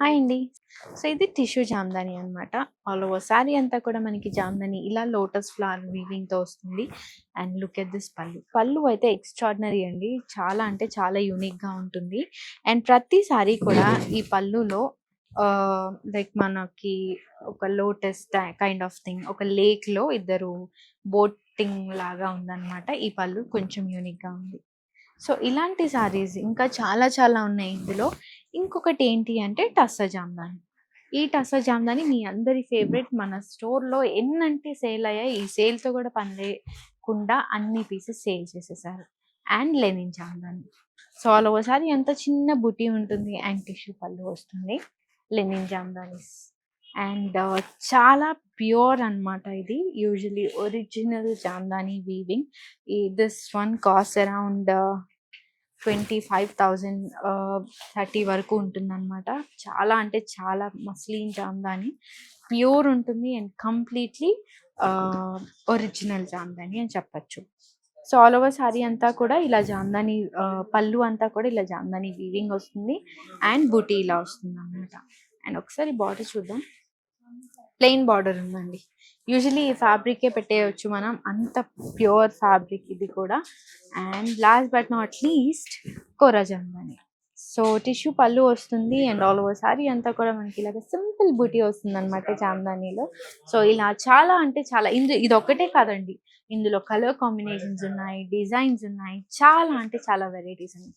Hi అండి. So, ఇది tissue Jamdani అనమాట. ఆల్ ఓవర్ శారీ అంతా కూడా మనకి జామ్దాని ఇలా లోటస్ ఫ్లవర్ వీవింగ్‌తో వస్తుంది. అండ్ లుక్ ఎట్ దిస్ పల్లు. పల్లు అయితే ఎక్స్‌ట్రార్డినరీ అండి. చాలా అంటే చాలా యూనిక్‌గా ఉంటుంది. అండ్ ప్రతి సారీ కూడా ఈ పల్లులో లైక్ మనకి ఒక లోటస్ కైండ్ ఆఫ్ థింగ్, ఒక లేక్‌లో ఇద్దరు బోటింగ్ లాగా ఉందనమాట. ఈ పల్లు కొంచెం యూనిక్‌గా ఉంది. సో, ఇలాంటి సారీస్ ఇంకా చాలా చాలా ఉన్నాయి ఇందులో. ఇంకొకటి ఏంటి అంటే టస్సర్ జామ్దాని. ఈ టస్సర్ జామ్దాని మీ అందరి ఫేవరెట్. మన స్టోర్‌లో ఎన్నంటే సేల్ అయ్యాయి. ఈ సేల్‌తో కూడా పని లేకుండా అన్ని పీసెస్ సేల్ చేసేసారు. And Lenin Jamdani. So, all over sorry అంతా చిన్న బుటీ ఉంటుంది అండ్ టిష్యూ పళ్ళు వస్తుంది. లెనిన్ జామ్దానీస్. అండ్ చాలా ప్యూర్ అన్నమాట ఇది. Usually original Jamdani weaving. This one cost around 25,000 30 వరకు ఉంటుందన్నమాట. చాలా అంటే చాలా మస్లిన్ జామ్దాని. ప్యూర్ ఉంటుంది అండ్ కంప్లీట్‌లీ ఒరిజినల్ జామ్దాని అని చెప్పొచ్చు. సో, ఆల్ ఓవర్ సారీ అంతా కూడా ఇలా జామ్దాని పళ్ళు అంతా కూడా ఇలా జామ్దాని వీవింగ్ వస్తుంది. అండ్ బూటీ ఇలా వస్తుందన్నమాట. అండ్ ఒకసారి బార్డర్ చూద్దాం. ప్లెయిన్ బార్డర్ ఉందండి. యూజువల్లీ ఈ ఫ్యాబ్రికే పెట్టేయొచ్చు మనం. అంత ప్యూర్ ఫ్యాబ్రిక్ ఇది కూడా. And last but not least Kora Jamdani. So, tissue pallu వస్తుంది అండ్ ఆల్ ఓవర్ సారీ అంతా కూడా మనకి ఇలాగ సింపుల్ బూటీ వస్తుందన్నమాట జామ్దానీలో. సో, ఇలా చాలా అంటే చాలా ఇదొక్కటే కాదండి. ఇందులో కలర్ కాంబినేషన్స్ ఉన్నాయి, డిజైన్స్ ఉన్నాయి. చాలా అంటే చాలా వెరైటీస్ ఉన్నాయి.